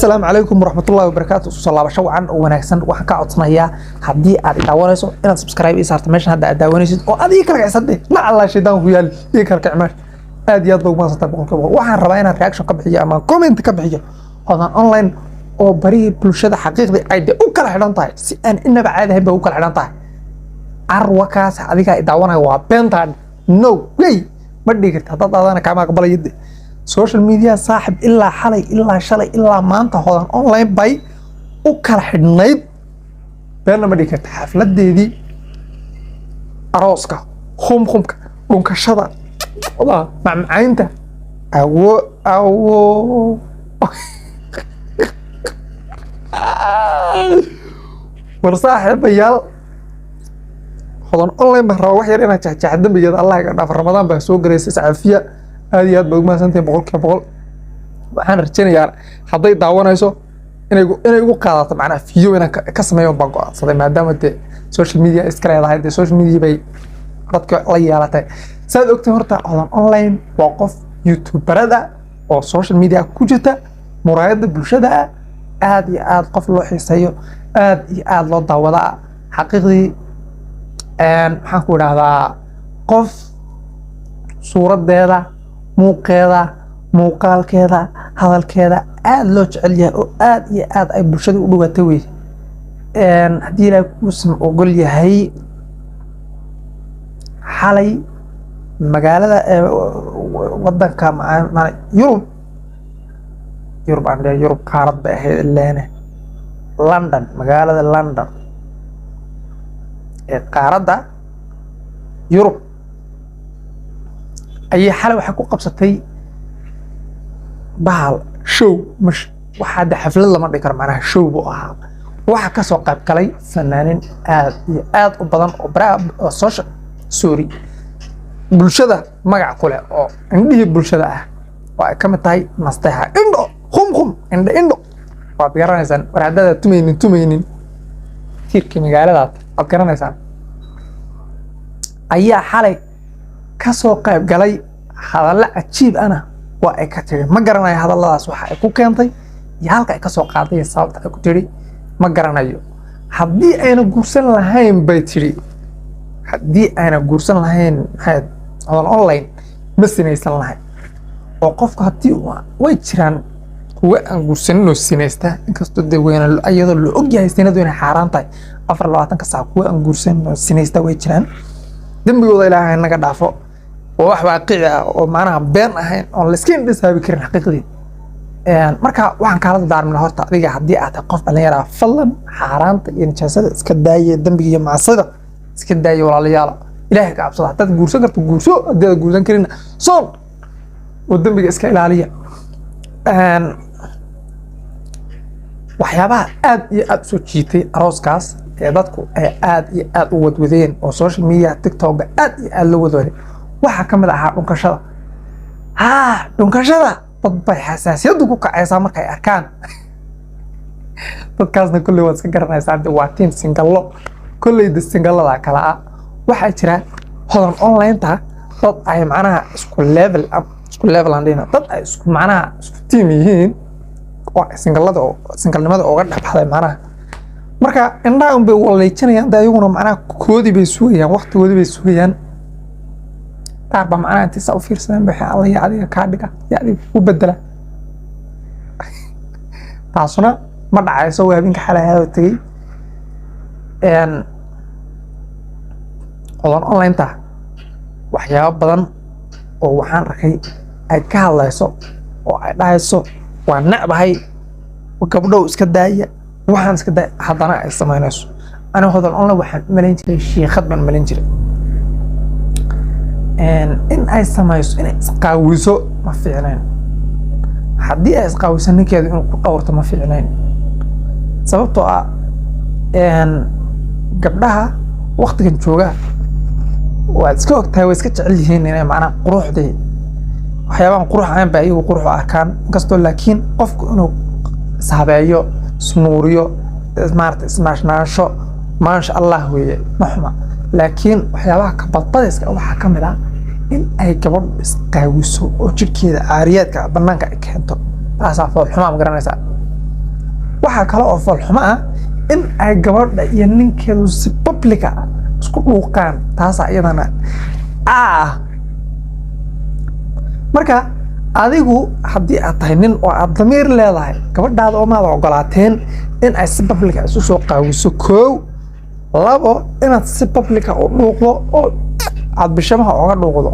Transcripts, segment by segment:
السلام عليكم ورحمة الله وبركاته. صلى الله وشوعا ونكسن وحكا عطنايا حدي داوانيسو إن سبسكرايب إيسارت ماشان هدا داوانيسيد oo adii kala xisade la Allah shaydan ku yaal ii kala kacmaar aad iyo aad ugu maasanta boqolkiiba waxaan rabaa inaan reaction ka bixiyo ama comment ka bixiyo hodan online oo bari bulshada xaqiiqdi ay u kala xidhan tahay si aan inaba caadi ahayn ba u kala xidhan tahay arwakaas adiga daawanay waa bentan no way ma dhigirta dad adana kama aqbalayid social media صاحب إلا حلي إلا شلي إلا ما أنت هذا أونلاين باي وكل حد نايب بينما ما ديك حفلة دي أراسك خمك لونك شذا والله مع عينته أو ورصاحب يال هذا أونلاين بهرا واحد أنا تعدم بجد الله يقدر في رمضان بسوق رئيس عافية هذه هاد بقول ما سنتين بقول waxaan rajaynayaa haday daawanayso inay ugu qaadato macna video ina ka sameeyo baaqo saday maadaama social media iska leedahay social media bay dadka la yeelatay saad ogtay horta online waa qof youtuberada oo social media ku jirta muraayada bulshada aad iyo aad qof loo xiiseeyo aad iyo aad loo daawada xaqiiqdii waxaan ku raahdaa qof suuradeeda muuqeeda muuqaalkeeda hadalkeeda aad loo jecel yahay oo aad iyo aad ay bulshada u dhawaatay way hadii la kusum ogol yahay xalay magaalada wadanka Yurub aan Yurub qaarad bay ahayd leena London magaalada London ee qaaradda Yurub أي حالة وحكوا قبضتي بحال شو مش واحد حفلة لما ذكر معناها شو بقى وحكى سوق كلي فنانين آد وبدن وبرا السوشيال سوري بلشدة ما يعقله أو عندي بلشدة وكم تاي مستحى إندو خم إندو وبيران إنسان ورعدة تمينين كثير كمية أذكرنا إنسان أي حالة kasoo qayb galay hadalla ajiib ana waa ay ka tiri ma garanayo hadalladaas waxa ay ku keentay iyo halka ay ka soo qaaday sababta ay ku tiri ma garanayo haddii ayna guursan lahayn bay tiri haddii ayna guursan lahayn maxay online ma sinaysan lahayn oo qofka haddii way jiraan kuwa aan guursanin oo sinaysta inkastoo weeyna ayadoo la og yahay sinadu inay xaaraan tahay 24 saac kuwa aan guursanin oo sinaysta way jiraan dambigooda ilaahay naga dhaafo wax waaqici ah oo macnaha been ahayn oo la iska indhisaabi karin xaqiiqdii marka waxaan kala daarmina horta adiga hadii aad qof dhalinyaro ah falan xaaraanta iyo nijaasada iska daayay dambiga iyo macsida iska daayay walaalayaal ilaahay ka cabsada dad guursan karto guurso hadii guursan karin soon oo dambiga iska ilaaliya waxyaabaha aad iyo aad soo jiitay arooskaas ee dadku ay aad iyo aad u wadwadeen oo social media TikTok aad iyo aad loo wadwaday waxa kamid ah dhunkashada dad bay xasaasiyadu ku kacaysaa markay arkaan dadkaasna kulli waa iska garanaysaa waa team singallo kulli singallada kala ah waxa jira hodan online ta dad ay macnaha isku level andina dad ay isku macnaha isku team yihiin oo singalnimada uga dhaxday macnaha marka indhaha bay waleejanayaan ayaguna macnaha koodi bay sugayaan waqtigoodi bay sugayaan taarba macnaha inta soo fiirsadeen bixi Allah ya adiga ka dhiga ya adiga u bedela taasuna ma dhacayso habeenka xalaha tagay online ta waxyaabo badan oo waxaan arkay ay ka hadlayso oo ay dhahayso waa nacbahay gabdhow iska daaya waxaan iska daay hadana ay sameynayso ana hodan online waxaan malayn jiray sheekad baan malayn jiray in ay samayso in isqaawiso ma fiicnaan haddii ay isqaawiso ninkeedu inuu ku dhawrto ma fiicnaan sababtoo ah gabdhaha waqtigan jooga waa iska ogtahay way iska jecel yihiin inay macnaha quruxdii waxyaabahan qurux aan baa iyagu qurux arkaan inkastoo laakiin qofku inuu ishabeeyo isnuuriyo ismaashnaasho maasha Allah weeye maxma laakiin waxyaabaha ka badbadiska waxa kamid ah in ay gabadh isqaawiso oo jirkeeda caariyaadka banaanka ay keento taas afo xumaan garanaysa waxa kale oo falxumo ah in ay gabadha iyo ninkeedu si public ah isku dhuuqaan taas iyadana marka adigu haddii aad tahay nin oo aad damiir leedahay gabadhaada oo maad ogolaateen in ay si public ah isu soo qaawiso koow labo inaad si public ah u dhuuqdo oo aad bishamaha uga dhuuqdo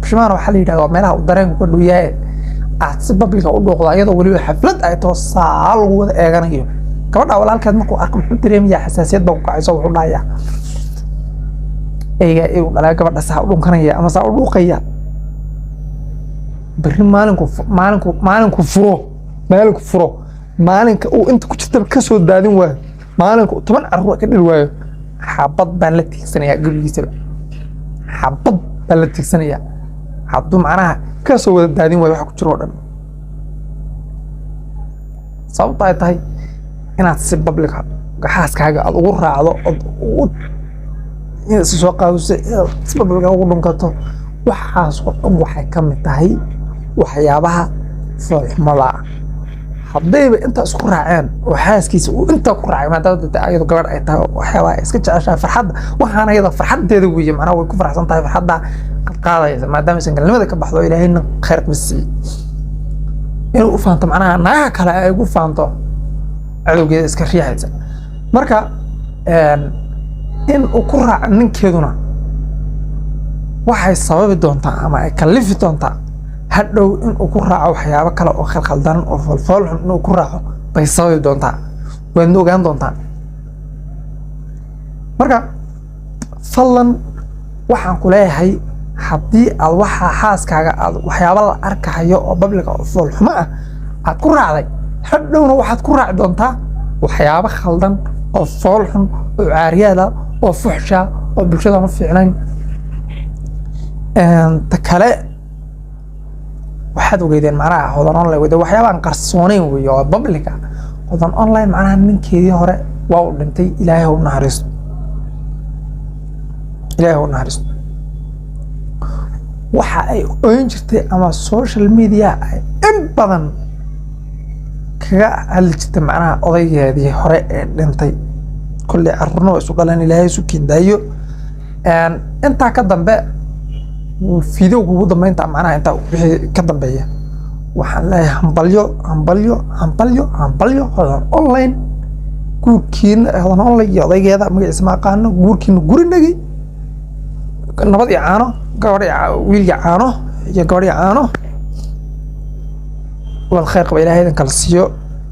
bishamaha waxaa la yidhahdaa meelaha uu dareenku ka dhow yahay aad si public ah u dhuuqdo iyadoo weliba xaflad ay taho saa lagu wada eeganayo gabadha walaalkeed markuu arko muxuu dareemayaa xasaasiyad baa ku kacayso wuxuu dhahayaa eyga uu dhalay gabadha saa u dhunkanaya ama saa u dhuuqaya berri maalinku furo maalinka uu inta ku jirta ka soo daadin waayo maalinka uu 10 carruur ka dhil waayo xabad baan la tiigsanayaa gurigiisaba xabad baan la tiigsanayaa hadduu macnaha ka soo wada daadin waayo waxa ku jiro oo dhan sababta ay tahay inaad si public ah xaaskaaga aad ugu raacdo inaad soo qaadayso si public ah ugu dhunkato waxaas oo dhan waxay ka mid tahay waxyaabaha foolxumada haddayba inta isku raaceen oo xaaskiisa uu inta ku raacay maadaama ayadu gabadh ay tahay waxyaabaha iska jeceshahay farxadda waxaana iyada farxadeeda weeye macnaha way ku faraxsan tahay farxadda qaadaysa maadaama sangalnimada ka baxdo ilaahayna khayr bisi inuu u faanto macnaha naagaha kale ay ugu faanto cadowgeeda iska riixaysa marka in uu ku raaco ninkeeduna waxay sababi doontaa ama ay kalifi doontaa hadhow in uu ku raaco waxyaabo kale oo khaldan oo foolxun inuu ku raaco bay sababi doontaa waadna ogaan doontaan marka fadlan waxaan ku leeyahay haddii aad waxa xaaskaaga aad waxyaabo la arkahayo oo babliga oo foolxumo ah aad ku raacday hadhowna waxaad ku raaci doontaa waxyaabo khaldan oo foolxun oo caariyaada oo fuxsha oo bulshada ma fiicnayn ta kale waxaad ogeydeen macnaha hodan online wada waxyaabaan qarsoonayn weeye oo public ah hodan online macnaha ninkeedii hore waa u dhintay ilaahay u naxariisto waxa ay oyn jirtay ama social media ay in badan kaga hadli jirtay macnaha odaygeedii hore ee dhintay kulli carruurna isu dhalan ilaahay isu kindaayo intaa ka dambe فيديو جوده ما أنت معناها أنت كذا بيا وحنا همبليو هذا أونلاين كوركين هذا أونلاين يا ضيق هذا ما اسمه قانون كوركين كورين نجي نبض يعانو قاري ويل يعانو يا قاري يعانو والخير قبل هذا كالسيو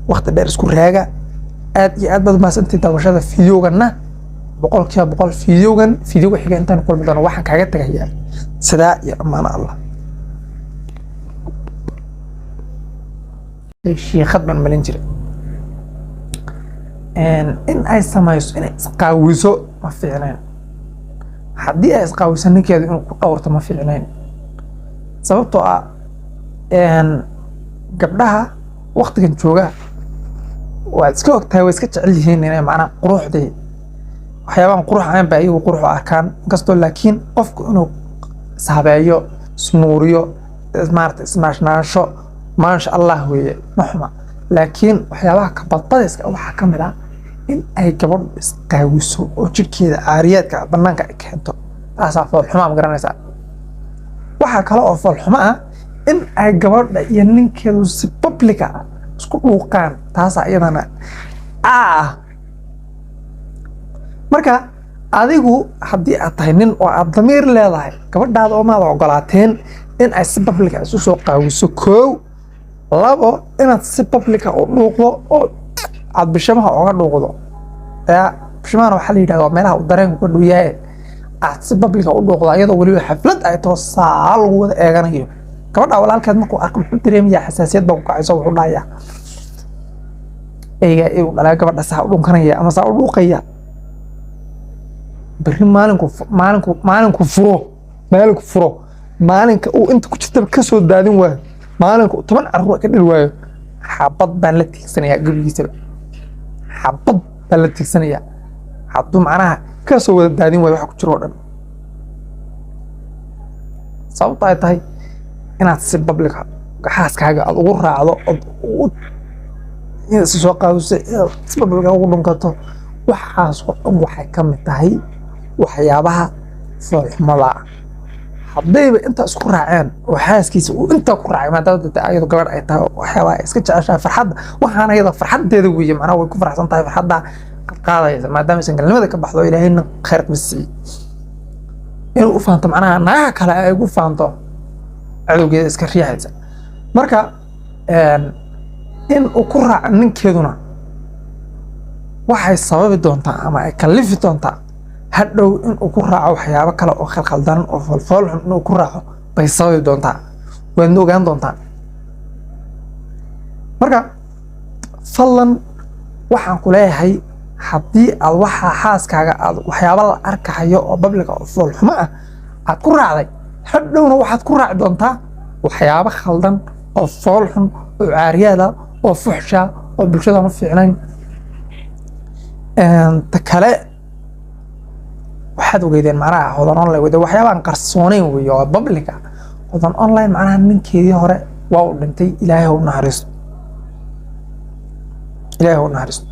وقت درس كورهاجة أد بدل ما سنتي تبغى هذا فيديو جنة بقول فيديو حاجة أنت نقول بدنا واحد حاجات تجيه سدا يا أمان الله الشيء خدمة ملنجرة إن أي سمايس إن إسقاويسو ما في عنين حدي إسقاويس إنك يا إنه أورط ما في عنين سببته إن قبلها وقت كنت شوقة وأسكوك تاويس كتشعلي هنا معنا قروح دي وحيوان قروح عين بأي وقروح أركان قصده لكن قفك إنه sahabeeyo snuuriyo smart smashnaansho maasha Allah weeye maxma laakiin waxyaabaha ka badbadiska waxa kamid ah in ay gabadhu isqaawiso oo jirkeeda caariyaadka banaanka ay keento taas ah fool xumo ma garanaysaa waxa kale oo fool xumo ah in ay gabadha iyo ninkeedu si public ah isku dhuuqaan taas iyadana marka adigu haddii aad tahay nin oo aad damiir leedahay gabadhaada oo maad ogolaateen in ay si public ah isu soo qaawiso koow labo inaad si public ah u dhuuqdo oo aad bishamaha uga dhuuqdo bishamaha waxaa la yidhahdaa meelaha uu dareenku ka dhow yahay aad si public ah u dhuuqdo iyadoo weliba xaflad ay taho saa lagu wada eeganayo gabadha walaalkeed markuu arko muxuu dareemayaa xasaasiyad baa ku kacayso wuxuu dhahayaa eyga uu dhalay gabadha saa u dhunkanaya ama saa u dhuuqaya berri maalinku furo maalinka uu inta ku jirta ka soo daadin waayo maalinka uu 10 carruur ka dhil waayo xabad baan la tiigsanayaa gurigiisaba xabad baan la tiigsanayaa hadduu macnaha ka soo wada daadin waayo waxa ku jiro oo dhan sababta ay tahay inaad si public xaaskaaga aad ugu raacdo inaad iska soo qaadisay inaad isbabulka ugu dhunkato waxaas oo dhan waxay ka mid tahay waxyaabaha foolxumada ah. haddayba intaa isku raaceen oo xaaskiisa uu intaa ku raacay maadaama dadka ayadu gabadh ay tahay waxyaabaha ay iska jeceshahay farxadda waxaana iyada farxaddeeda weeye macnaha way ku faraxsan tahay farxadda qaadaysa maadaama aysan galnimada ka baxdo ilaahayna khayr ma siiyo inuu u faanto macnaha naagaha kale ay ugu faanto cadowgeeda iska riixaysa marka in uu ku raaco ninkeeduna waxay sababi doontaa ama ay kalifi doontaa hadhow in uu ku raaco waxyaabo kale oo khalkhaldan oo foolfool xun inuu ku raaco bay sababi doontaa waadna ogaan doontaa marka fadlan waxaan ku leeyahay haddii aad waxaa xaaskaaga aad waxyaabo la arkahayo oo babliga oo foolxumo ah aad ku raacday hadhowna waxaad ku raaci doontaa waxyaabo khaldan oo fool xun oo caariyaada oo fuxsha oo bulshada ma fiicnayn ta kale waxaad ogeydeen macnaha hodan online wada waxyaabaan qarsoonayn weeye oo babliga hodan online macnaha ninkeedii hore waa uu dhintay ilaahay u naxariisto ilaahay u naxariisto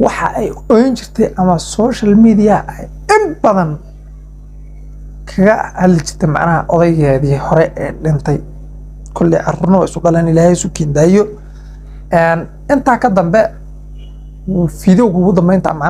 waxa ay oyn jirtay ama social media ay in badan kaga hadli jirtay macnaha odaygeedii hore ee dhintay kulli carruurna waa isu dhalan ilaahay isu kindaayo intaa ka dambe fiidowga ugu dambeynta macnaha